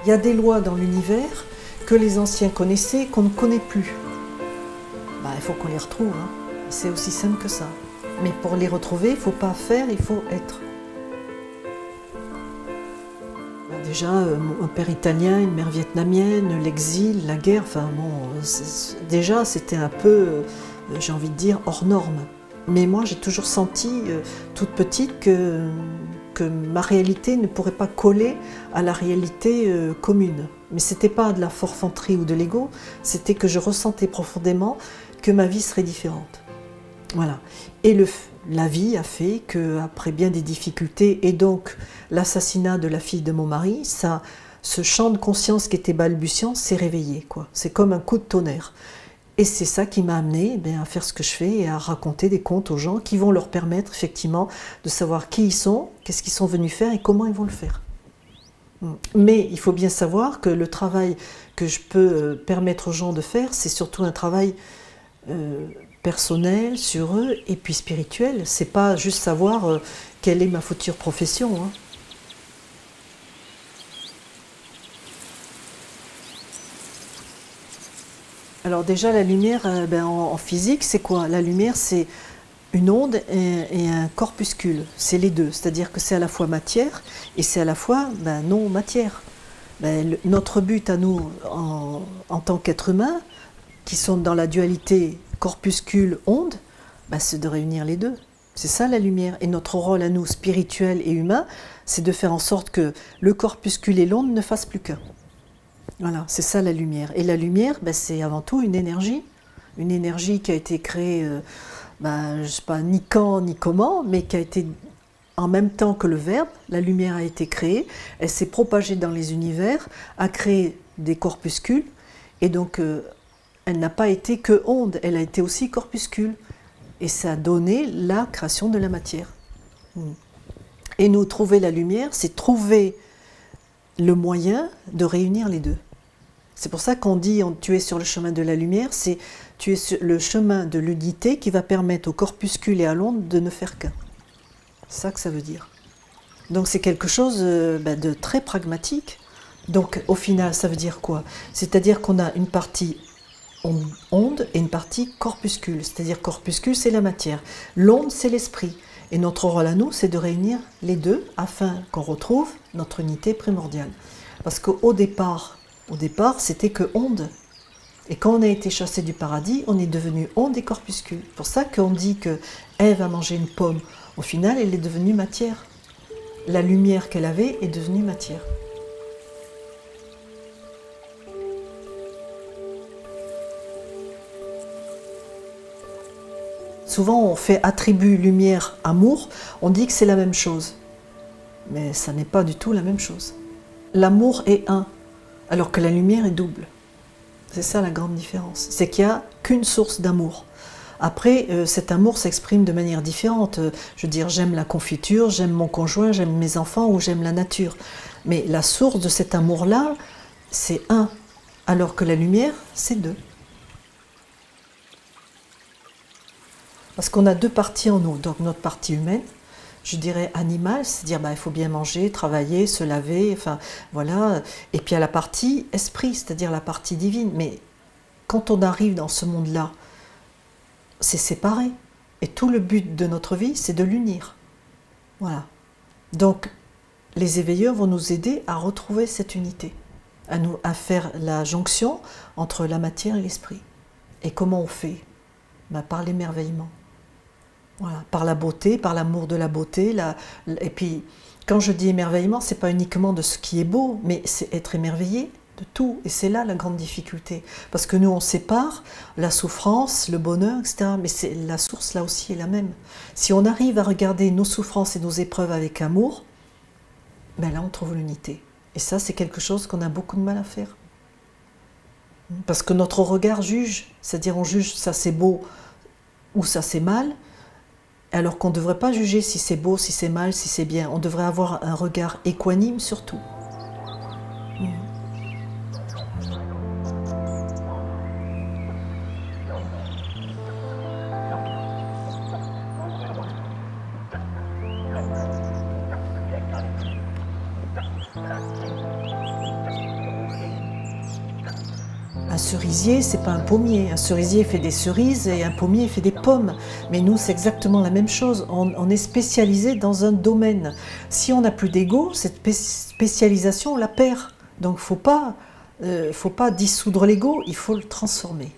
Il y a des lois dans l'univers que les anciens connaissaient, qu'on ne connaît plus. Il faut qu'on les retrouve, hein. C'est aussi simple que ça. Mais pour les retrouver, il ne faut pas faire, il faut être. Déjà, un père italien, une mère vietnamienne, l'exil, la guerre, déjà c'était un peu, j'ai envie de dire, hors norme. Mais moi j'ai toujours senti, toute petite, que ma réalité ne pourrait pas coller à la réalité commune. Mais ce n'était pas de la forfanterie ou de l'ego, c'était que je ressentais profondément que ma vie serait différente. Voilà. Et la vie a fait qu'après bien des difficultés, et donc l'assassinat de la fille de mon mari, ce champ de conscience qui était balbutiant s'est réveillé, quoi. C'est comme un coup de tonnerre. Et c'est ça qui m'a amené à faire ce que je fais et à raconter des contes aux gens qui vont leur permettre effectivement de savoir qui ils sont, qu'est-ce qu'ils sont venus faire et comment ils vont le faire. Mais il faut bien savoir que le travail que je peux permettre aux gens de faire, c'est surtout un travail personnel sur eux et puis spirituel. C'est pas juste savoir quelle est ma future profession, hein. Alors déjà la lumière, en physique, c'est quoi? La lumière, c'est une onde et un corpuscule. C'est les deux, c'est-à-dire que c'est à la fois matière et c'est à la fois non matière. Notre but à nous, en tant qu'êtres humains, qui sont dans la dualité corpuscule-onde, c'est de réunir les deux. C'est ça la lumière. Et notre rôle à nous, spirituel et humain, c'est de faire en sorte que le corpuscule et l'onde ne fassent plus qu'un. Voilà, c'est ça la lumière. Et la lumière, c'est avant tout une énergie qui a été créée, je ne sais pas ni quand ni comment, mais qui a été en même temps que le verbe. La lumière a été créée, elle s'est propagée dans les univers, a créé des corpuscules, et donc elle n'a pas été que onde, elle a été aussi corpuscule. Et ça a donné la création de la matière. Et nous, trouver la lumière, c'est trouver le moyen de réunir les deux. C'est pour ça qu'on dit tu es sur le chemin de la lumière, c'est tu es sur le chemin de l'unité qui va permettre au corpuscule et à l'onde de ne faire qu'un. C'est ça que ça veut dire. Donc c'est quelque chose de très pragmatique. Donc au final, ça veut dire quoi? C'est-à-dire qu'on a une partie onde et une partie corpuscule. C'est-à-dire corpuscule, c'est la matière. L'onde, c'est l'esprit. Et notre rôle à nous, c'est de réunir les deux afin qu'on retrouve notre unité primordiale. Parce qu'au départ, c'était que onde. Et quand on a été chassé du paradis, on est devenu onde et corpuscule. C'est pour ça qu'on dit que Ève a mangé une pomme. Au final, elle est devenue matière. La lumière qu'elle avait est devenue matière. Souvent, on fait attribut lumière, amour, on dit que c'est la même chose. Mais ça n'est pas du tout la même chose. L'amour est un, alors que la lumière est double. C'est ça la grande différence. C'est qu'il n'y a qu'une source d'amour. Après, cet amour s'exprime de manière différente. Je veux dire, j'aime la confiture, j'aime mon conjoint, j'aime mes enfants ou j'aime la nature. Mais la source de cet amour-là, c'est un, alors que la lumière, c'est deux. Parce qu'on a deux parties en nous, donc notre partie humaine, je dirais animale, c'est-à-dire il faut bien manger, travailler, se laver, enfin voilà. Et puis il y a la partie esprit, c'est-à-dire la partie divine. Mais quand on arrive dans ce monde-là, c'est séparé. Et tout le but de notre vie, c'est de l'unir. Voilà. Donc les éveilleurs vont nous aider à retrouver cette unité, à faire la jonction entre la matière et l'esprit. Et comment on fait? Par l'émerveillement. Voilà, par la beauté, par l'amour de la beauté. Et puis, quand je dis émerveillement, ce n'est pas uniquement de ce qui est beau, mais c'est être émerveillé de tout. Et c'est là la grande difficulté. Parce que nous, on sépare la souffrance, le bonheur, etc. Mais la source, là aussi, est la même. Si on arrive à regarder nos souffrances et nos épreuves avec amour, là, on trouve l'unité. Et ça, c'est quelque chose qu'on a beaucoup de mal à faire. Parce que notre regard juge, c'est-à-dire on juge ça c'est beau ou ça c'est mal, alors qu'on ne devrait pas juger si c'est beau, si c'est mal, si c'est bien. On devrait avoir un regard équanime sur tout. Un cerisier, c'est pas un pommier. Un cerisier fait des cerises et un pommier fait des pommes. Mais nous, c'est exactement la même chose. On est spécialisé dans un domaine. Si on n'a plus d'ego, cette spécialisation, on la perd. Donc, faut pas dissoudre l'ego, il faut le transformer.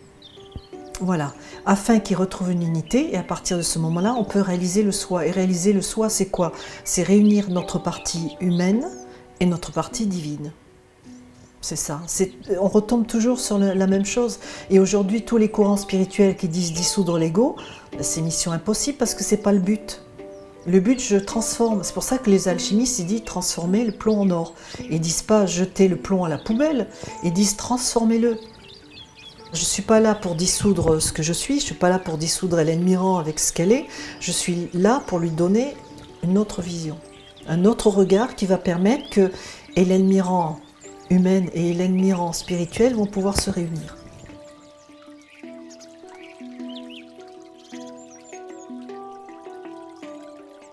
Voilà, afin qu'il retrouve une unité, et à partir de ce moment-là, on peut réaliser le soi. Et réaliser le soi, c'est quoi? C'est réunir notre partie humaine et notre partie divine. C'est ça. On retombe toujours sur la même chose. Et aujourd'hui, tous les courants spirituels qui disent dissoudre l'ego, c'est mission impossible parce que c'est pas le but. Le but, je transforme. C'est pour ça que les alchimistes, ils disent transformer le plomb en or. Ils disent pas jeter le plomb à la poubelle, ils disent transformez-le. Je ne suis pas là pour dissoudre ce que je suis, je ne suis pas là pour dissoudre Hélène Mirand avec ce qu'elle est, je suis là pour lui donner une autre vision, un autre regard qui va permettre que Hélène Mirand humaine et Hélène Mirand spirituelle vont pouvoir se réunir.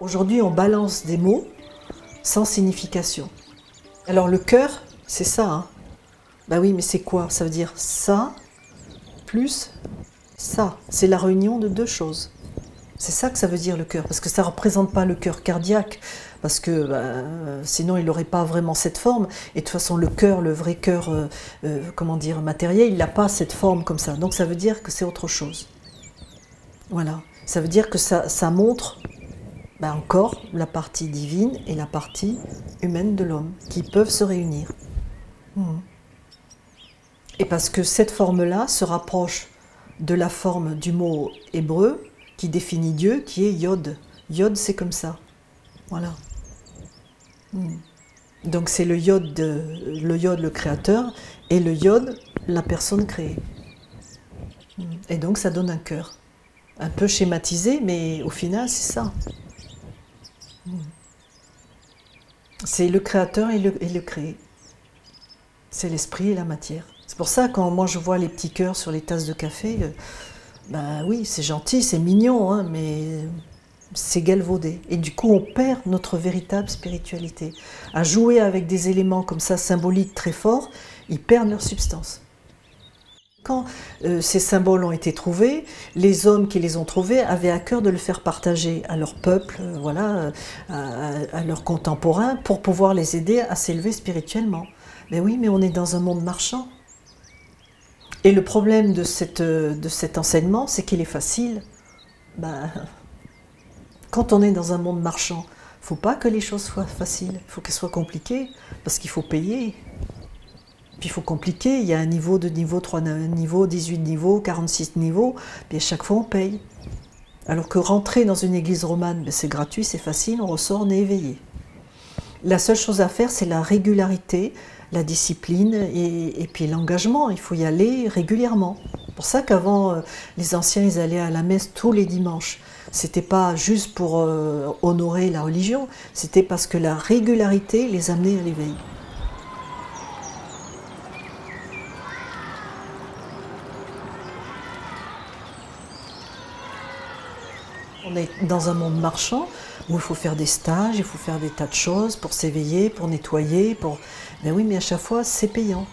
Aujourd'hui, on balance des mots sans signification. Alors le cœur, c'est ça, hein. Ben oui, mais c'est quoi? Ça veut dire ça plus ça. C'est la réunion de deux choses. C'est ça que ça veut dire le cœur, parce que ça ne représente pas le cœur cardiaque, parce que sinon il n'aurait pas vraiment cette forme. Et de toute façon, le cœur, le vrai cœur, comment dire, matériel, il n'a pas cette forme comme ça. Donc ça veut dire que c'est autre chose. Voilà. Ça veut dire que ça montre encore la partie divine et la partie humaine de l'homme, qui peuvent se réunir. Et parce que cette forme-là se rapproche de la forme du mot hébreu qui définit Dieu, qui est Yod. Yod, c'est comme ça. Voilà. Donc c'est le Yod, le créateur, et le Yod, la personne créée. Et donc ça donne un cœur. Un peu schématisé, mais au final, c'est ça. C'est le créateur et le créé. C'est l'esprit et la matière. C'est pour ça, quand moi je vois les petits cœurs sur les tasses de café, oui, c'est gentil, c'est mignon, hein, mais c'est galvaudé. Et du coup, on perd notre véritable spiritualité. À jouer avec des éléments comme ça, symboliques très forts, ils perdent leur substance. Quand ces symboles ont été trouvés, les hommes qui les ont trouvés avaient à cœur de le faire partager à leur peuple, voilà, à leurs contemporains, pour pouvoir les aider à s'élever spirituellement. Mais oui, mais on est dans un monde marchand. Et le problème de cet enseignement, c'est qu'il est facile. Quand on est dans un monde marchand, il ne faut pas que les choses soient faciles, il faut qu'elles soient compliquées, parce qu'il faut payer. Puis il faut compliquer, il y a un niveau, 2 niveaux, 3 niveaux, 18 niveaux, 46 niveaux, puis à chaque fois on paye. Alors que rentrer dans une église romane, c'est gratuit, c'est facile, on ressort, on est éveillé. La seule chose à faire, c'est la régularité, la discipline et puis l'engagement. Il faut y aller régulièrement. C'est pour ça qu'avant, les anciens, ils allaient à la messe tous les dimanches. C'était pas juste pour honorer la religion, c'était parce que la régularité les amenait à l'éveil. On est dans un monde marchand où il faut faire des stages, il faut faire des tas de choses pour s'éveiller, pour nettoyer, Mais oui, mais à chaque fois, c'est payant.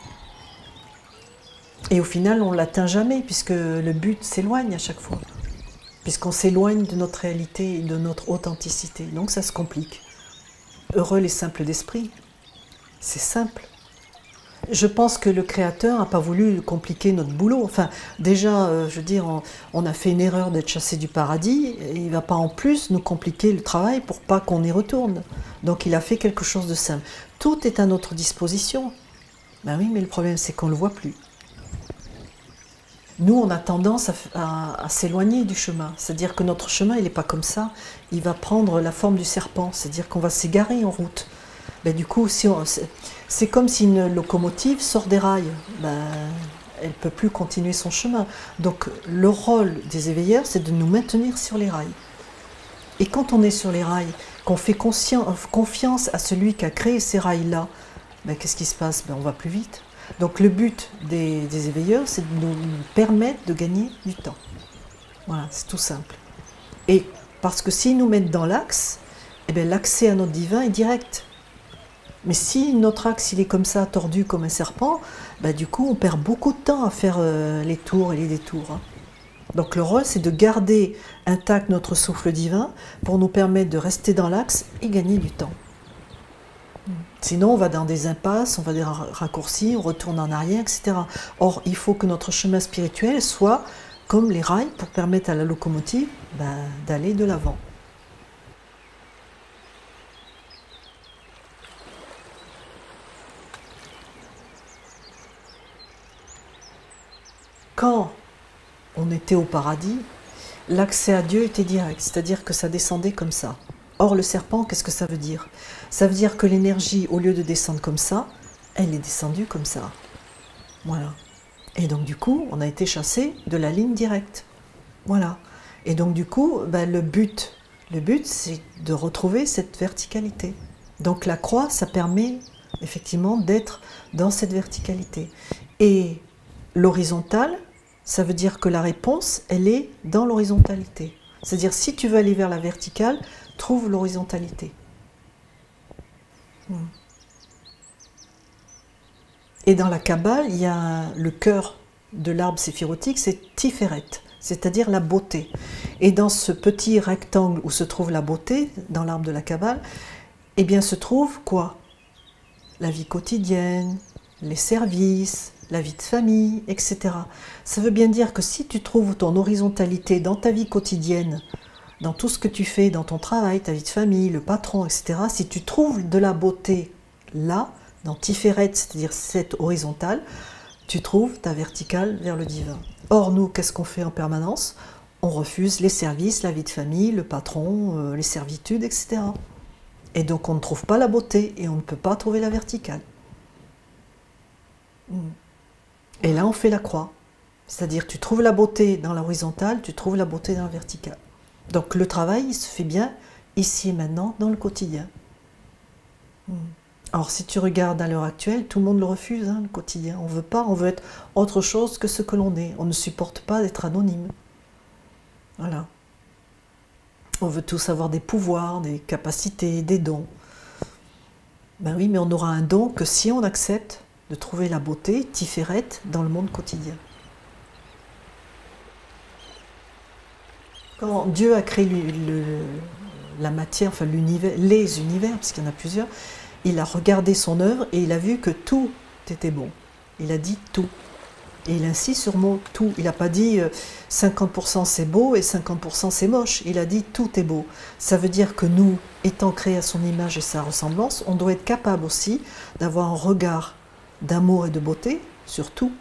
Et au final, on ne l'atteint jamais, puisque le but s'éloigne à chaque fois. Puisqu'on s'éloigne de notre réalité et de notre authenticité. Donc ça se complique. Heureux les simples d'esprit. C'est simple. Je pense que le Créateur n'a pas voulu compliquer notre boulot. Enfin, déjà, je veux dire, on a fait une erreur d'être chassé du paradis, et il ne va pas en plus nous compliquer le travail pour pas qu'on y retourne. Donc il a fait quelque chose de simple. Tout est à notre disposition. Ben oui, mais le problème, c'est qu'on ne le voit plus. Nous, on a tendance à s'éloigner du chemin. C'est-à-dire que notre chemin, il n'est pas comme ça. Il va prendre la forme du serpent. C'est-à-dire qu'on va s'égarer en route. Ben, du coup, c'est comme si une locomotive sort des rails. Elle ne peut plus continuer son chemin. Donc, le rôle des éveilleurs, c'est de nous maintenir sur les rails. Et quand on est sur les rails, qu'on fait confiance à celui qui a créé ces rails-là, qu'est-ce qui se passe? On va plus vite. Donc le but des éveilleurs, c'est de nous permettre de gagner du temps. Voilà, c'est tout simple. Et parce que s'ils nous mettent dans l'axe, l'accès à notre divin est direct. Mais si notre axe il est comme ça, tordu comme un serpent, bah, du coup on perd beaucoup de temps à faire les tours et les détours. Hein. Donc le rôle c'est de garder intact notre souffle divin pour nous permettre de rester dans l'axe et gagner du temps. Sinon on va dans des impasses, on va des raccourcis, on retourne en arrière, etc. Or il faut que notre chemin spirituel soit comme les rails pour permettre à la locomotive d'aller de l'avant. Quand on était au paradis, l'accès à Dieu était direct, c'est-à-dire que ça descendait comme ça. Or, le serpent, qu'est-ce que ça veut dire? Ça veut dire que l'énergie, au lieu de descendre comme ça, elle est descendue comme ça. Voilà. Et donc, du coup, on a été chassé de la ligne directe. Voilà. Et donc, du coup, le but, c'est de retrouver cette verticalité. Donc, la croix, ça permet effectivement d'être dans cette verticalité. Et l'horizontale, ça veut dire que la réponse, elle est dans l'horizontalité. C'est-à-dire, si tu veux aller vers la verticale, trouve l'horizontalité. Et dans la Kabbale, il y a le cœur de l'arbre séphirotique, c'est Tiferet, c'est-à-dire la beauté. Et dans ce petit rectangle où se trouve la beauté, dans l'arbre de la Kabbale, eh bien se trouve quoi? La vie quotidienne, les services, la vie de famille, etc. Ça veut bien dire que si tu trouves ton horizontalité dans ta vie quotidienne, dans tout ce que tu fais, dans ton travail, ta vie de famille, le patron, etc., si tu trouves de la beauté là, dans Tiferet, c'est-à-dire cette horizontale, tu trouves ta verticale vers le divin. Or, nous, qu'est-ce qu'on fait en permanence? On refuse les services, la vie de famille, le patron, les servitudes, etc. Et donc, on ne trouve pas la beauté et on ne peut pas trouver la verticale. Et là, on fait la croix. C'est-à-dire, tu trouves la beauté dans la horizontale, tu trouves la beauté dans la verticale. Donc, le travail, il se fait bien ici et maintenant, dans le quotidien. Alors, si tu regardes à l'heure actuelle, tout le monde le refuse, hein, le quotidien. On veut pas, on veut être autre chose que ce que l'on est. On ne supporte pas d'être anonyme. Voilà. On veut tous avoir des pouvoirs, des capacités, des dons. Ben oui, mais on aura un don que si on accepte de trouver la beauté, Tiferet, dans le monde quotidien. Quand Dieu a créé la matière, enfin l'univers, les univers, parce qu'il y en a plusieurs, il a regardé son œuvre et il a vu que tout était bon. Il a dit tout. Et il insiste sur le mot tout. Il n'a pas dit 50% c'est beau et 50% c'est moche. Il a dit tout est beau. Ça veut dire que nous, étant créés à son image et sa ressemblance, on doit être capable aussi d'avoir un regard d'amour et de beauté sur tout.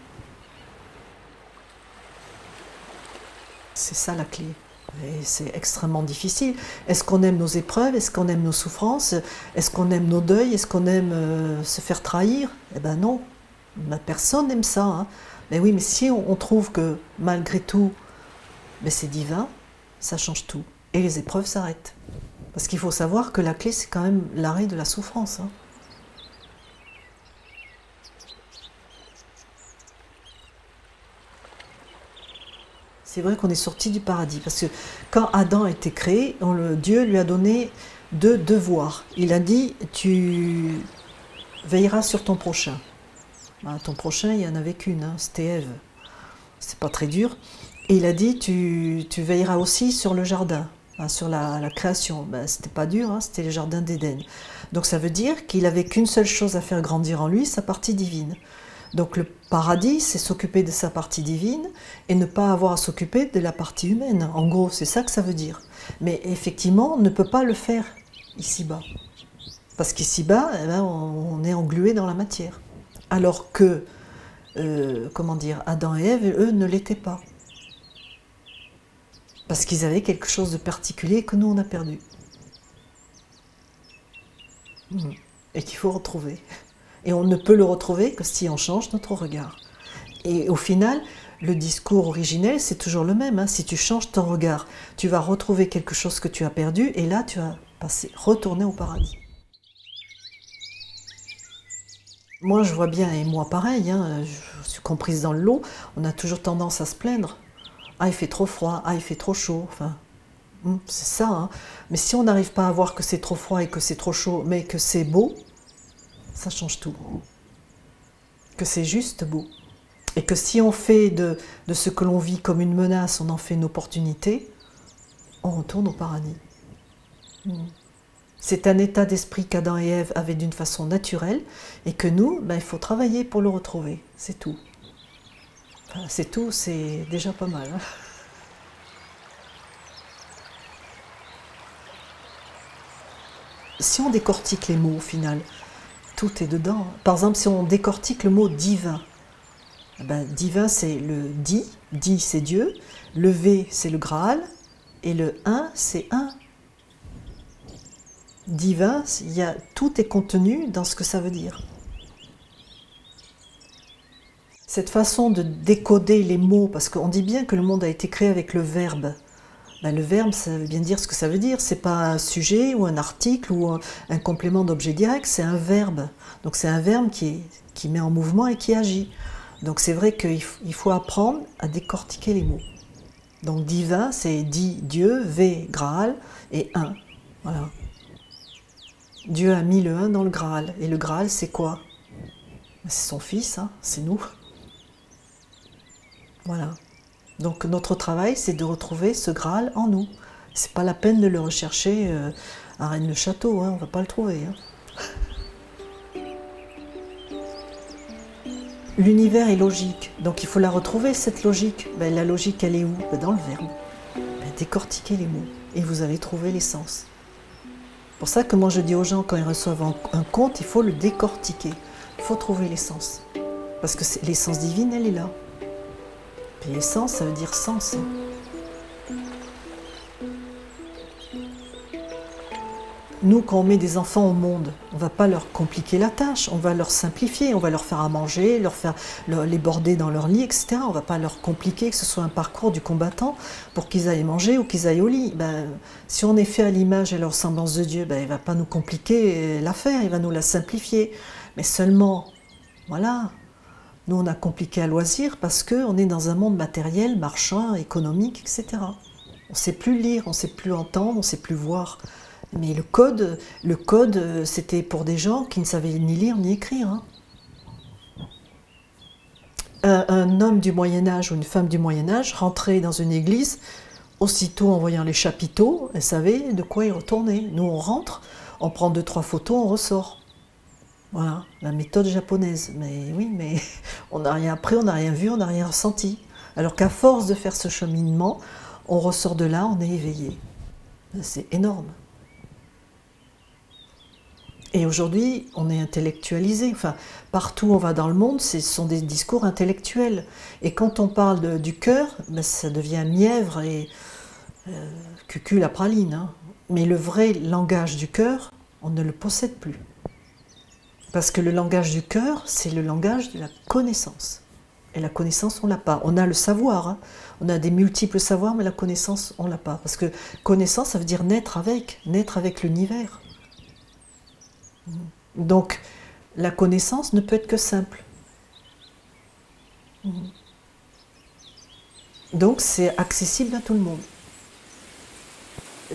C'est ça la clé. Et c'est extrêmement difficile. Est-ce qu'on aime nos épreuves? Est-ce qu'on aime nos souffrances? Est-ce qu'on aime nos deuils? Est-ce qu'on aime se faire trahir? Eh bien non, personne n'aime ça. Hein. Mais oui, mais si on trouve que malgré tout, c'est divin, ça change tout. Et les épreuves s'arrêtent. Parce qu'il faut savoir que la clé, c'est quand même l'arrêt de la souffrance. Hein. C'est vrai qu'on est sorti du paradis, parce que quand Adam a été créé, Dieu lui a donné 2 devoirs. Il a dit, tu veilleras sur ton prochain. Ton prochain, il n'y en avait qu'une, hein, c'était Ève. C'est pas très dur. Et il a dit, tu veilleras aussi sur le jardin, sur la création. C'était pas dur, hein, c'était le jardin d'Éden. Donc ça veut dire qu'il n'avait qu'une seule chose à faire grandir en lui, sa partie divine. Donc le paradis, c'est s'occuper de sa partie divine et ne pas avoir à s'occuper de la partie humaine. En gros, c'est ça que ça veut dire. Mais effectivement, on ne peut pas le faire ici-bas. Parce qu'ici-bas, on est englué dans la matière. Alors que, Adam et Ève, eux, ne l'étaient pas. Parce qu'ils avaient quelque chose de particulier que nous, on a perdu. Et qu'il faut retrouver. Et on ne peut le retrouver que si on change notre regard. Et au final, le discours originel, c'est toujours le même. Hein. Si tu changes ton regard, tu vas retrouver quelque chose que tu as perdu, et là, tu vas retourner au paradis. Moi, je vois bien, et moi pareil, hein, je suis comprise dans le lot, on a toujours tendance à se plaindre. Ah, il fait trop froid, ah, il fait trop chaud, enfin, c'est ça. Hein. Mais si on n'arrive pas à voir que c'est trop froid et que c'est trop chaud, mais que c'est beau, Ça change tout. Que c'est juste beau. Et que si on fait de ce que l'on vit comme une menace, on en fait une opportunité, on retourne au paradis. C'est un état d'esprit qu'Adam et Ève avaient d'une façon naturelle et que nous, il faut travailler pour le retrouver. C'est tout. Enfin, c'est tout, c'est déjà pas mal. Hein. Si on décortique les mots au final, tout est dedans. Par exemple, si on décortique le mot divin, divin c'est le di c'est Dieu, le V c'est le Graal, et le 1 c'est 1. Divin, tout est contenu dans ce que ça veut dire. Cette façon de décoder les mots, parce qu'on dit bien que le monde a été créé avec le verbe. Le verbe, ça veut bien dire ce que ça veut dire. C'est pas un sujet ou un article ou un complément d'objet direct, c'est un verbe. Donc c'est un verbe qui met en mouvement et qui agit. Donc c'est vrai qu'il faut apprendre à décortiquer les mots. Donc divin, c'est dit Dieu, V, Graal et 1. Voilà. Dieu a mis le 1 dans le Graal. Et le Graal, c'est quoi? C'est son fils, hein, c'est nous. Voilà. Donc notre travail, c'est de retrouver ce Graal en nous. C'est pas la peine de le rechercher à Rennes-le-Château, hein, on va pas le trouver. Hein. L'univers est logique, donc il faut la retrouver, cette logique. La logique, elle est où? Dans le verbe. Décortiquez les mots et vous allez trouver l'essence. C'est pour ça que moi je dis aux gens, quand ils reçoivent un conte, il faut le décortiquer. Il faut trouver l'essence. Parce que l'essence divine, elle est là. Et l'essence, ça veut dire sens. Nous, quand on met des enfants au monde, on ne va pas leur compliquer la tâche, on va leur simplifier, on va leur faire à manger, les border dans leur lit, etc. On ne va pas leur compliquer que ce soit un parcours du combattant pour qu'ils aillent manger ou qu'ils aillent au lit. Si on est fait à l'image et à la ressemblance de Dieu, il ne va pas nous compliquer l'affaire, il va nous la simplifier. Mais seulement, voilà, nous on a compliqué à loisir parce qu'on est dans un monde matériel, marchand, économique, etc. On ne sait plus lire, on ne sait plus entendre, on ne sait plus voir. Mais le code, c'était pour des gens qui ne savaient ni lire ni écrire. Hein. Un homme du Moyen-Âge ou une femme du Moyen-Âge rentrait dans une église, aussitôt en voyant les chapiteaux, elle savait de quoi il retournait. Nous, on rentre, on prend 2-3 photos, on ressort. Voilà, la méthode japonaise. Mais oui, mais on n'a rien appris, on n'a rien vu, on n'a rien ressenti. Alors qu'à force de faire ce cheminement, on ressort de là, on est éveillé. C'est énorme. Et aujourd'hui, on est intellectualisé. Enfin, partout où on va dans le monde, ce sont des discours intellectuels. Et quand on parle du cœur, ça devient mièvre et cucul à praline. Hein. Mais le vrai langage du cœur, on ne le possède plus. Parce que le langage du cœur, c'est le langage de la connaissance. Et la connaissance, on ne l'a pas. On a le savoir. Hein. On a des multiples savoirs, mais la connaissance, on ne l'a pas. Parce que connaissance, ça veut dire naître avec l'univers. Donc, la connaissance ne peut être que simple. Donc, c'est accessible à tout le monde.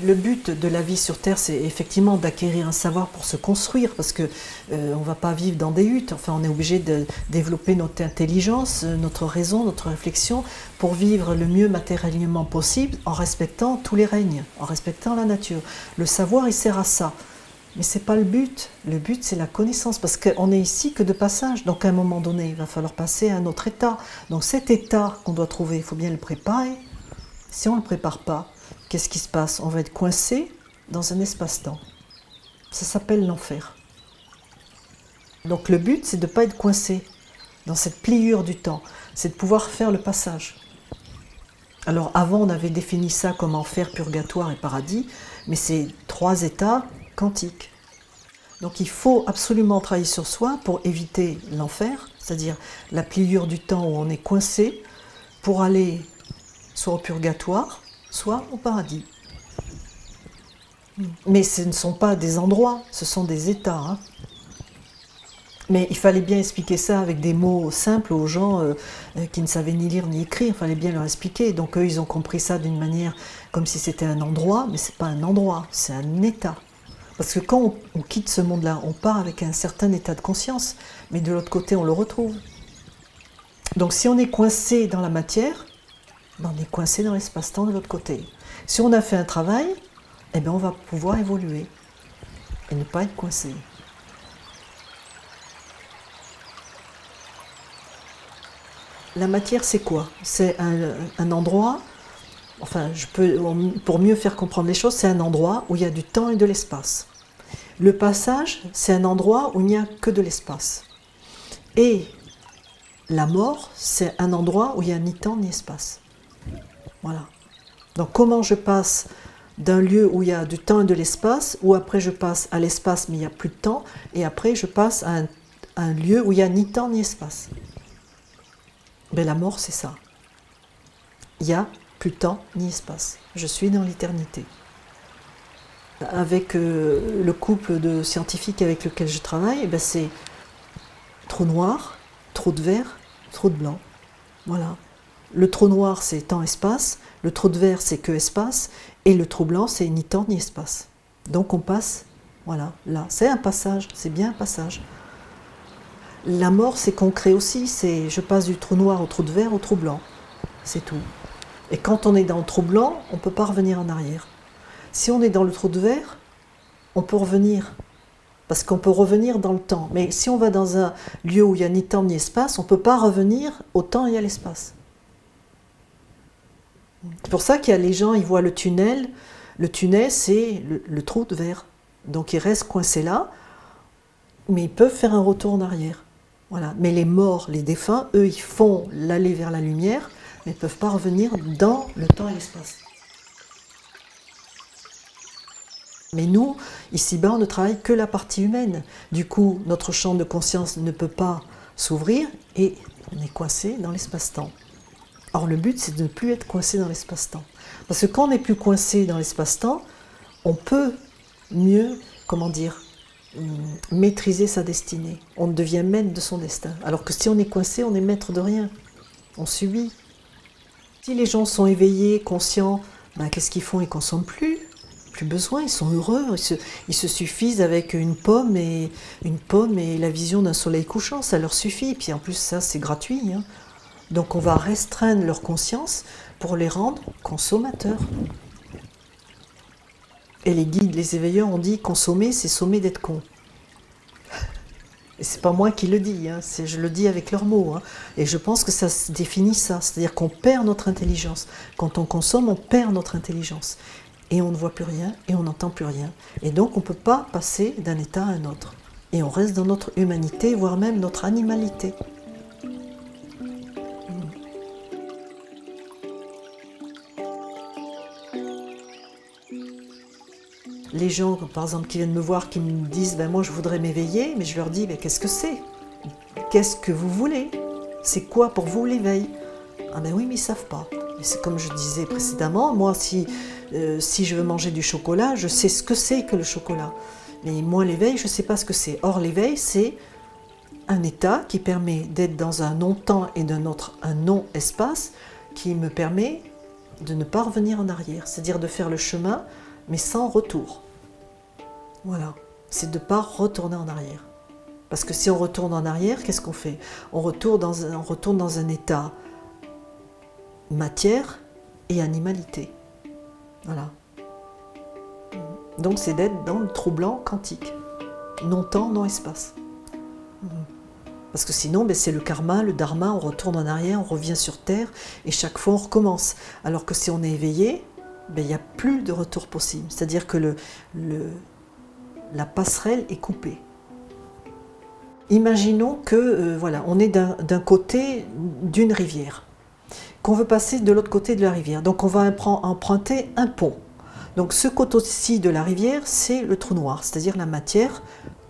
Le but de la vie sur Terre, c'est effectivement d'acquérir un savoir pour se construire, parce qu'on ne va pas vivre dans des huttes. Enfin, on est obligé de développer notre intelligence, notre raison, notre réflexion, pour vivre le mieux matériellement possible, en respectant tous les règnes, en respectant la nature. Le savoir, il sert à ça. Mais ce n'est pas le but. Le but, c'est la connaissance, parce qu'on n'est ici que de passage. Donc, à un moment donné, il va falloir passer à un autre état. Donc, cet état qu'on doit trouver, il faut bien le préparer. Si on ne le prépare pas, qu'est-ce qui se passe? On va être coincé dans un espace-temps. Ça s'appelle l'enfer. Donc, le but, c'est de ne pas être coincé dans cette pliure du temps. C'est de pouvoir faire le passage. Alors, avant, on avait défini ça comme enfer, purgatoire et paradis, mais c'est 3 états quantique. Donc il faut absolument travailler sur soi pour éviter l'enfer, c'est-à-dire la pliure du temps où on est coincé, pour aller soit au purgatoire, soit au paradis. Mais ce ne sont pas des endroits, ce sont des états. Hein. Mais il fallait bien expliquer ça avec des mots simples aux gens qui ne savaient ni lire ni écrire, il fallait bien leur expliquer. Donc eux, ils ont compris ça d'une manière comme si c'était un endroit, mais ce n'est pas un endroit, c'est un état. Parce que quand on quitte ce monde-là, on part avec un certain état de conscience, mais de l'autre côté, on le retrouve. Donc si on est coincé dans la matière, ben on est coincé dans l'espace-temps de l'autre côté. Si on a fait un travail, eh bien on va pouvoir évoluer et ne pas être coincé. La matière, c'est quoi? C'est un endroit, enfin, pour mieux faire comprendre les choses, c'est un endroit où il y a du temps et de l'espace. Le passage, c'est un endroit où il n'y a que de l'espace. Et la mort, c'est un endroit où il n'y a ni temps ni espace. Voilà. Donc comment je passe d'un lieu où il y a du temps et de l'espace, ou après je passe à l'espace mais il n'y a plus de temps, et après je passe à un lieu où il n'y a ni temps ni espace. Ben, la mort, c'est ça. Il n'y a plus de temps ni espace. Je suis dans l'éternité. Avec le couple de scientifiques avec lequel je travaille, ben c'est trou noir, trou de vert, trou de blanc. Voilà. Le trou noir, c'est temps-espace, le trou de vert, c'est que espace, et le trou blanc, c'est ni temps ni espace. Donc on passe, voilà, là. C'est un passage, c'est bien un passage. La mort, c'est concret aussi, c'est je passe du trou noir au trou de vert au trou blanc. C'est tout. Et quand on est dans le trou blanc, on ne peut pas revenir en arrière. Si on est dans le trou de verre, on peut revenir. Parce qu'on peut revenir dans le temps. Mais si on va dans un lieu où il n'y a ni temps ni espace, on ne peut pas revenir au temps et à l'espace. C'est pour ça qu'il y a les gens, ils voient le tunnel. Le tunnel, c'est le trou de verre. Donc ils restent coincés là, mais ils peuvent faire un retour en arrière. Voilà. Mais les morts, les défunts, eux, ils font l'aller vers la lumière, mais ne peuvent pas revenir dans le temps et l'espace. Mais nous, ici-bas, on ne travaille que la partie humaine. Du coup, notre champ de conscience ne peut pas s'ouvrir et on est coincé dans l'espace-temps. Or, le but, c'est de ne plus être coincé dans l'espace-temps. Parce que quand on n'est plus coincé dans l'espace-temps, on peut mieux, comment dire, maîtriser sa destinée. On devient maître de son destin. Alors que si on est coincé, on est maître de rien. On subit. Si les gens sont éveillés, conscients, ben, qu'est-ce qu'ils font? Ils ne consomment plus. Plus besoin, ils sont heureux. Ils se suffisent avec une pomme et la vision d'un soleil couchant. Ça leur suffit. Et puis en plus, ça, c'est gratuit. Hein. Donc on va restreindre leur conscience pour les rendre consommateurs. Et les guides, les éveilleurs ont dit consommer, c'est sommer d'être con. Et c'est pas moi qui le dis, hein, je le dis avec leurs mots. Hein. Et je pense que ça définit ça, c'est-à-dire qu'on perd notre intelligence. Quand on consomme, on perd notre intelligence. Et on ne voit plus rien, et on n'entend plus rien. Et donc on ne peut pas passer d'un état à un autre. Et on reste dans notre humanité, voire même notre animalité. Les gens, par exemple, qui viennent me voir, qui me disent ben, « moi je voudrais m'éveiller », mais je leur dis ben, « qu'est-ce que c'est? Qu'est-ce que vous voulez? C'est quoi pour vous l'éveil ?» Ah ben oui, mais ils ne savent pas. Et c'est comme je disais précédemment, moi si je veux manger du chocolat, je sais ce que c'est que le chocolat. Mais moi l'éveil, je ne sais pas ce que c'est. Or l'éveil, c'est un état qui permet d'être dans un non-temps et un non-espace qui me permet de ne pas revenir en arrière. C'est-à-dire de faire le chemin, mais sans retour. Voilà, c'est de ne pas retourner en arrière. Parce que si on retourne en arrière, qu'est-ce qu'on fait? On retourne dans un état matière et animalité. Voilà. Donc c'est d'être dans le trou blanc quantique. Non-temps, non-espace. Parce que sinon, ben, c'est le karma, le dharma, on retourne en arrière, on revient sur Terre, et chaque fois on recommence. Alors que si on est éveillé, ben, il n'y a plus de retour possible. C'est-à-dire que la passerelle est coupée. Imaginons que voilà, on est d'un côté d'une rivière, qu'on veut passer de l'autre côté de la rivière. Donc on va emprunter un pont. Donc ce côté-ci de la rivière, c'est le trou noir, c'est-à-dire la matière,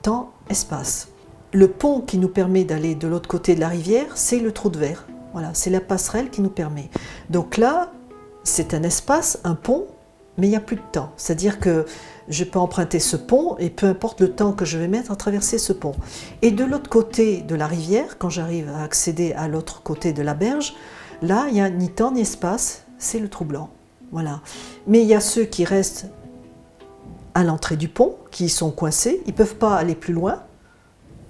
temps, espace. Le pont qui nous permet d'aller de l'autre côté de la rivière, c'est le trou de verre. Voilà, c'est la passerelle qui nous permet. Donc là, c'est un espace, un pont, mais il n'y a plus de temps. C'est-à-dire que je peux emprunter ce pont et peu importe le temps que je vais mettre à traverser ce pont. Et de l'autre côté de la rivière, quand j'arrive à accéder à l'autre côté de la berge, là, il n'y a ni temps ni espace, c'est le trou blanc. Voilà. Mais il y a ceux qui restent à l'entrée du pont, qui sont coincés, ils ne peuvent pas aller plus loin,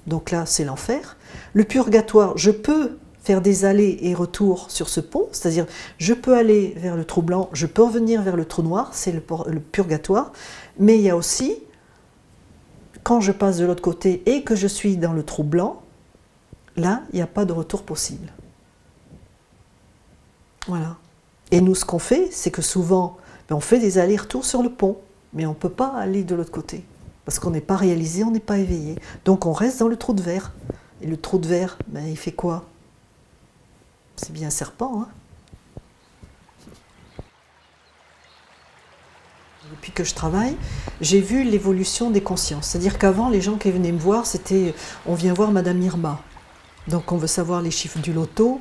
donc là c'est l'enfer. Le purgatoire, je peux faire des allers et retours sur ce pont, c'est-à-dire je peux aller vers le trou blanc, je peux revenir vers le trou noir, c'est le purgatoire, mais il y a aussi, quand je passe de l'autre côté et que je suis dans le trou blanc, là, il n'y a pas de retour possible. Voilà. Et nous, ce qu'on fait, c'est que souvent, on fait des allers-retours sur le pont, mais on ne peut pas aller de l'autre côté, parce qu'on n'est pas réalisé, on n'est pas éveillé. Donc on reste dans le trou de verre. Et le trou de verre, il fait quoi? C'est bien un serpent, hein? Depuis que je travaille, j'ai vu l'évolution des consciences. C'est-à-dire qu'avant, les gens qui venaient me voir, c'était « on vient voir Madame Irma ». Donc on veut savoir les chiffres du loto,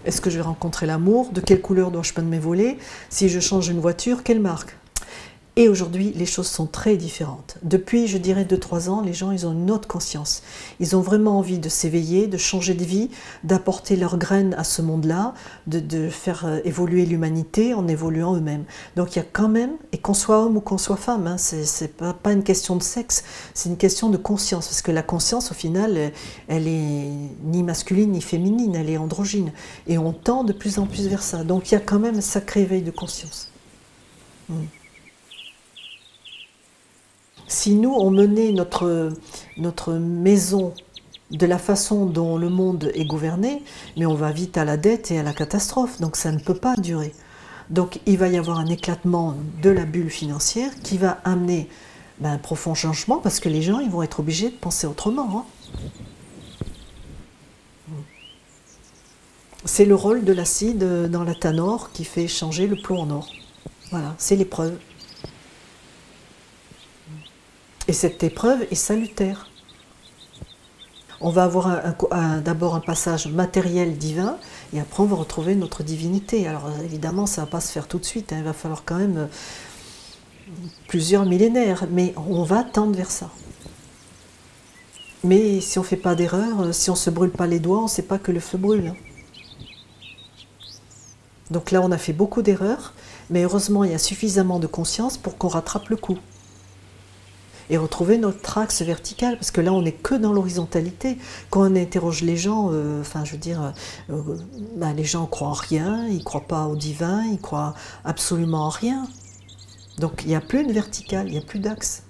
est-ce que je vais rencontrer l'amour, de quelle couleur dois-je peindre mes volets, si je change une voiture, quelle marque? Et aujourd'hui, les choses sont très différentes. Depuis, je dirais 2-3 ans, les gens, ils ont une autre conscience. Ils ont vraiment envie de s'éveiller, de changer de vie, d'apporter leurs graines à ce monde-là, de faire évoluer l'humanité en évoluant eux-mêmes. Donc il y a quand même, et qu'on soit homme ou qu'on soit femme, hein, c'est pas une question de sexe, c'est une question de conscience. Parce que la conscience, au final, elle est ni masculine ni féminine, elle est androgyne. Et on tend de plus en plus vers ça. Donc il y a quand même un sacré éveil de conscience. Si nous, on menait notre maison de la façon dont le monde est gouverné, mais on va vite à la dette et à la catastrophe, donc ça ne peut pas durer. Donc il va y avoir un éclatement de la bulle financière qui va amener un profond changement, parce que les gens ils vont être obligés de penser autrement. Hein. C'est le rôle de l'acide dans la tanore qui fait changer le plomb en or. Voilà, c'est l'épreuve. Et cette épreuve est salutaire. On va avoir d'abord un passage matériel divin, et après on va retrouver notre divinité. Alors évidemment, ça ne va pas se faire tout de suite, hein. Il va falloir quand même plusieurs millénaires, mais on va tendre vers ça. Mais si on ne fait pas d'erreur, si on ne se brûle pas les doigts, on ne sait pas que le feu brûle. Hein. Donc là, on a fait beaucoup d'erreurs, mais heureusement, il y a suffisamment de conscience pour qu'on rattrape le coup. Et retrouver notre axe vertical, parce que là on n'est que dans l'horizontalité. Quand on interroge les gens, les gens croient en rien, ils ne croient pas au divin, ils croient absolument en rien. Donc il n'y a plus de vertical, il n'y a plus d'axe.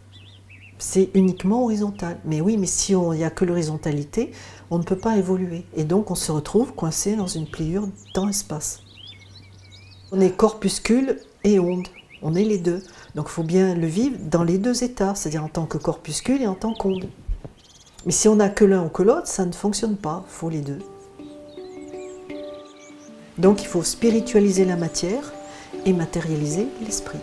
C'est uniquement horizontal. Mais oui, mais si il n'y a que l'horizontalité, on ne peut pas évoluer. Et donc on se retrouve coincé dans une pliure temps-espace. On est corpuscule et onde, on est les deux. Donc il faut bien le vivre dans les deux états, c'est-à-dire en tant que corpuscule et en tant qu'onde. Mais si on n'a que l'un ou que l'autre, ça ne fonctionne pas, il faut les deux. Donc il faut spiritualiser la matière et matérialiser l'esprit.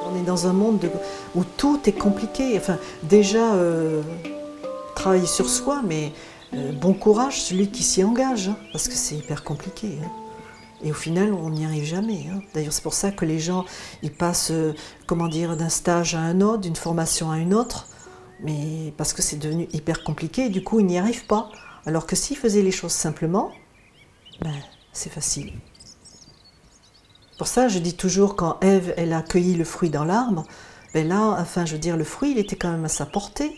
On est dans un monde où tout est compliqué. Enfin, déjà, travailler sur soi, mais bon courage celui qui s'y engage, hein, parce que c'est hyper compliqué. Hein. Et au final, on n'y arrive jamais. Hein. D'ailleurs, c'est pour ça que les gens, ils passent, d'un stage à un autre, d'une formation à une autre, mais parce que c'est devenu hyper compliqué, et du coup, ils n'y arrivent pas. Alors que s'ils faisaient les choses simplement, c'est facile. Pour ça, je dis toujours, quand Ève, elle a cueilli le fruit dans l'arbre, le fruit, il était quand même à sa portée.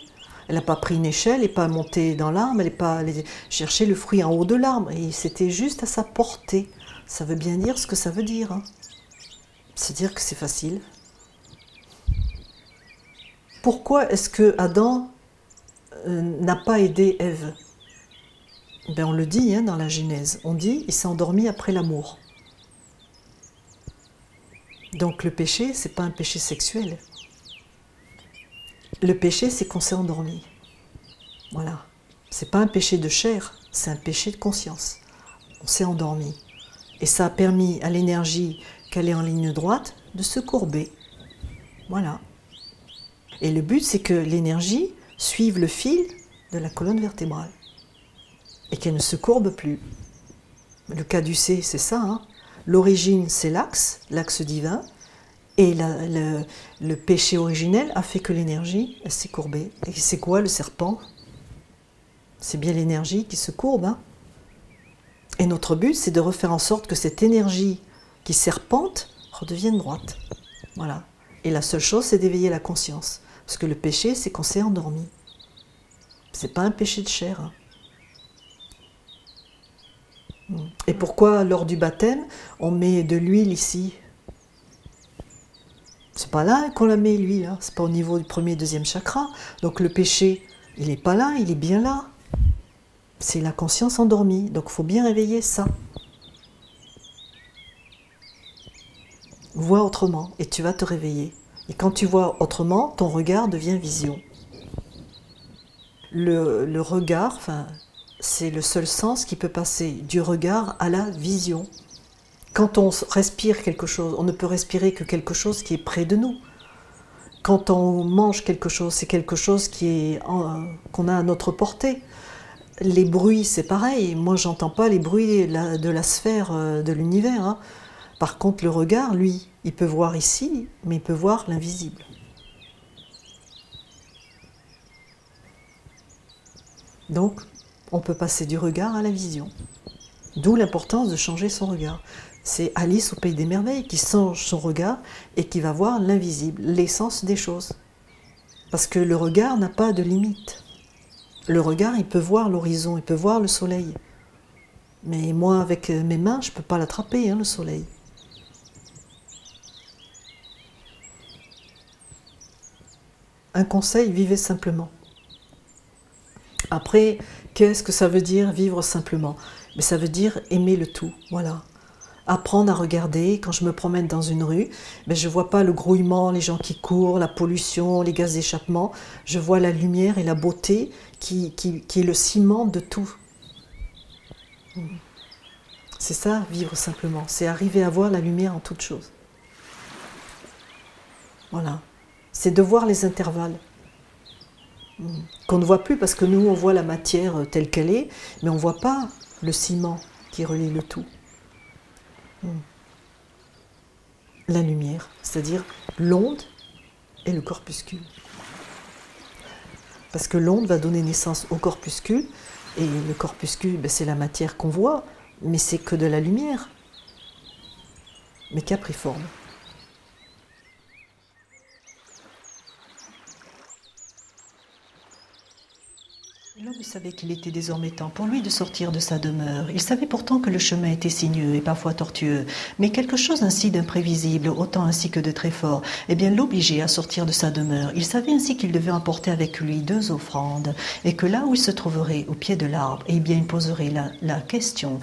Elle n'a pas pris une échelle, elle n'est pas montée dans l'arbre, elle n'est pas allée chercher le fruit en haut de l'arbre. Et c'était juste à sa portée. Ça veut bien dire ce que ça veut dire. Hein. C'est-à-dire que c'est facile. Pourquoi est-ce que Adam n'a pas aidé Ève? On le dit dans la Genèse. On dit il s'est endormi après l'amour. Donc le péché, ce n'est pas un péché sexuel. Le péché, c'est qu'on s'est endormi. Voilà. C'est pas un péché de chair, c'est un péché de conscience. On s'est endormi. Et ça a permis à l'énergie qu'elle est en ligne droite de se courber. Voilà. Et le but, c'est que l'énergie suive le fil de la colonne vertébrale. Et qu'elle ne se courbe plus. Le caducée, c'est ça. Hein. L'origine, c'est l'axe divin. Et le péché originel a fait que l'énergie s'est courbée. Et c'est quoi le serpent? C'est bien l'énergie qui se courbe, hein. Et notre but, c'est de refaire en sorte que cette énergie qui serpente redevienne droite. Voilà. Et la seule chose, c'est d'éveiller la conscience. Parce que le péché, c'est qu'on s'est endormi. C'est pas un péché de chair, hein. Et pourquoi, lors du baptême, on met de l'huile ici? C'est pas là qu'on la met, l'huile, hein. C'est pas au niveau du premier et deuxième chakra. Donc le péché, il n'est pas là, il est bien là. C'est la conscience endormie. Donc il faut bien réveiller ça. Vois autrement et tu vas te réveiller. Et quand tu vois autrement, ton regard devient vision. Le regard, enfin, c'est le seul sens qui peut passer du regard à la vision. Quand on respire quelque chose, on ne peut respirer que quelque chose qui est près de nous. Quand on mange quelque chose, c'est quelque chose qu'on a à notre portée. Les bruits, c'est pareil. Moi, j'entends pas les bruits de la sphère de l'univers, hein. Par contre, le regard, lui, il peut voir ici, mais il peut voir l'invisible. Donc, on peut passer du regard à la vision. D'où l'importance de changer son regard. C'est Alice au Pays des Merveilles qui change son regard et qui va voir l'invisible, l'essence des choses. Parce que le regard n'a pas de limite. Le regard, il peut voir l'horizon, il peut voir le soleil. Mais moi, avec mes mains, je ne peux pas l'attraper, hein, le soleil. Un conseil, vivez simplement. Après, qu'est-ce que ça veut dire vivre simplement? Mais ça veut dire aimer le tout, voilà. Apprendre à regarder, quand je me promène dans une rue, je ne vois pas le grouillement, les gens qui courent, la pollution, les gaz d'échappement. Je vois la lumière et la beauté qui est le ciment de tout. C'est ça, vivre simplement. C'est arriver à voir la lumière en toute chose. Voilà. C'est de voir les intervalles. Qu'on ne voit plus parce que nous, on voit la matière telle qu'elle est, mais on ne voit pas le ciment qui relie le tout. La lumière, c'est-à-dire l'onde et le corpuscule. Parce que l'onde va donner naissance au corpuscule, et le corpuscule, c'est la matière qu'on voit, mais c'est que de la lumière, mais qui a pris forme. L'homme savait qu'il était désormais temps pour lui de sortir de sa demeure. Il savait pourtant que le chemin était sinueux et parfois tortueux, mais quelque chose ainsi d'imprévisible, autant ainsi que de très fort, l'obligeait à sortir de sa demeure. Il savait ainsi qu'il devait emporter avec lui 2 offrandes, et que là où il se trouverait, au pied de l'arbre, il poserait la question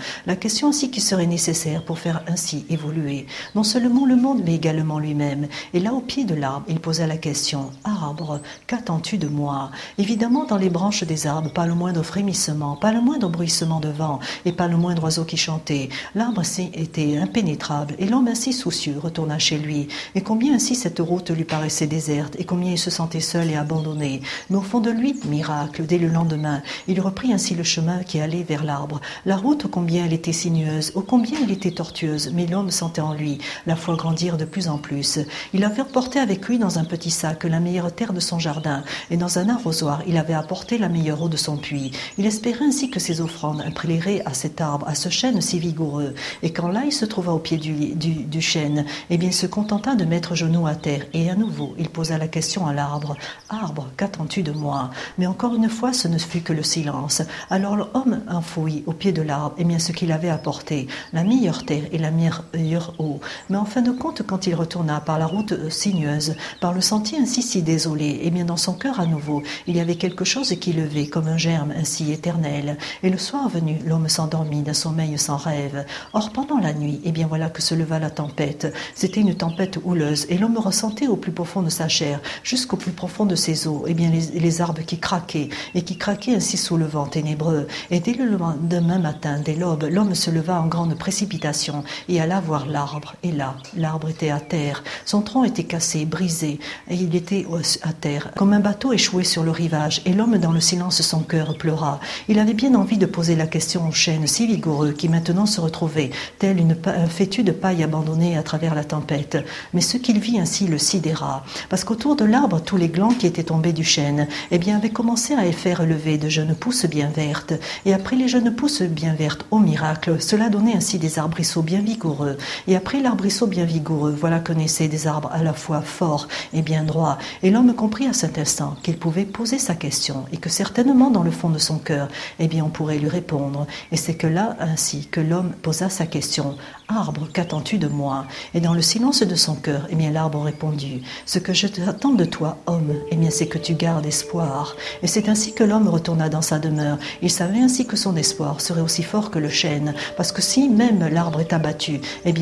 ainsi qui serait nécessaire pour faire ainsi évoluer, non seulement le monde, mais également lui-même. Et là, au pied de l'arbre, il posa la question: « Arbre, qu'attends-tu de moi ?» Évidemment, dans les branches des arbres, pas le moindre frémissement, pas le moindre bruissement de vent, et pas le moindre oiseau qui chantait. L'arbre était impénétrable, et l'homme ainsi soucieux retourna chez lui. Et combien ainsi cette route lui paraissait déserte, et combien il se sentait seul et abandonné. Mais au fond de lui, miracle, dès le lendemain, il reprit ainsi le chemin qui allait vers l'arbre. La route, ô combien elle était sinueuse, ô combien elle était tortueuse, mais l'homme sentait en lui la foi grandir de plus en plus. Il avait emporté avec lui dans un petit sac la meilleure terre de son jardin, et dans un arrosoir, il avait apporté la meilleure eau de son puits. Il espérait ainsi que ses offrandes impréleraient à cet arbre, à ce chêne si vigoureux. Et quand là il se trouva au pied du chêne, il se contenta de mettre genou à terre. Et à nouveau, il posa la question à l'arbre: « Arbre, qu'attends-tu de moi ?» Mais encore une fois, ce ne fut que le silence. Alors l'homme enfouit au pied de l'arbre ce qu'il avait apporté, la meilleure terre et la meilleure eau. Mais en fin de compte, quand il retourna par la route sinueuse, par le sentier ainsi si désolé, dans son cœur à nouveau, il y avait quelque chose qui levait comme un germe ainsi éternel. Et le soir venu, l'homme s'endormit d'un sommeil sans rêve. Or, pendant la nuit, voilà que se leva la tempête. C'était une tempête houleuse, et l'homme ressentait au plus profond de sa chair, jusqu'au plus profond de ses os, les arbres qui craquaient, et qui craquaient ainsi sous le vent ténébreux. Et dès le lendemain matin, dès l'aube, l'homme se leva en grande précipitation, et alla voir l'arbre. Et là, l'arbre était à terre. Son tronc était cassé, brisé, et il était à terre, comme un bateau échoué sur le rivage. Et l'homme, dans le silence son cœur pleura. Il avait bien envie de poser la question au chêne si vigoureux qui maintenant se retrouvait, tel un fétu de paille abandonné à travers la tempête. Mais ce qu'il vit ainsi le sidéra, parce qu'autour de l'arbre, tous les glands qui étaient tombés du chêne, avaient commencé à faire lever de jeunes pousses bien vertes. Et après les jeunes pousses bien vertes, au miracle, cela donnait ainsi des arbrisseaux bien vigoureux. Et après l'arbrisseau bien vigoureux, voilà que naissaient des arbres à la fois forts et bien droits. Et l'homme comprit à cet instant qu'il pouvait poser sa question et que certainement dans le fond de son cœur, on pourrait lui répondre. Et c'est que là, ainsi, que l'homme posa sa question. Arbre, qu'attends-tu de moi? Et dans le silence de son cœur, l'arbre répondit. Ce que je t'attends de toi, homme, c'est que tu gardes espoir. Et c'est ainsi que l'homme retourna dans sa demeure. Il savait ainsi que son espoir serait aussi fort que le chêne, parce que si même l'arbre est abattu,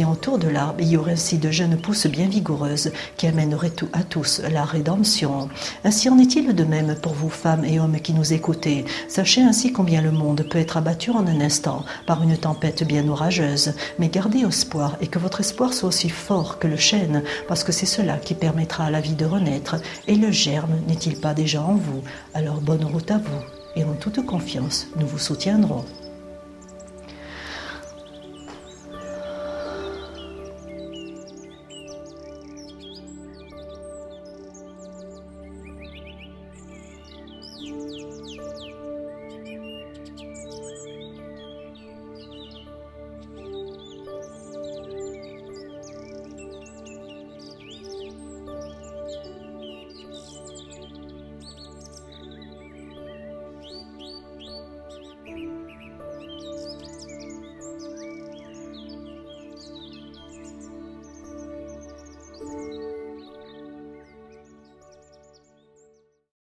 autour de l'arbre, il y aurait ainsi de jeunes pousses bien vigoureuses qui amèneraient à tous la rédemption. Ainsi en est-il de même pour vous, femmes et hommes qui nous écoutez. Sachez ainsi combien le monde peut être abattu en un instant par une tempête bien orageuse, mais gardez espoir et que votre espoir soit aussi fort que le chêne, parce que c'est cela qui permettra à la vie de renaître. Et le germe n'est-il pas déjà en vous? Alors bonne route à vous, et en toute confiance, nous vous soutiendrons.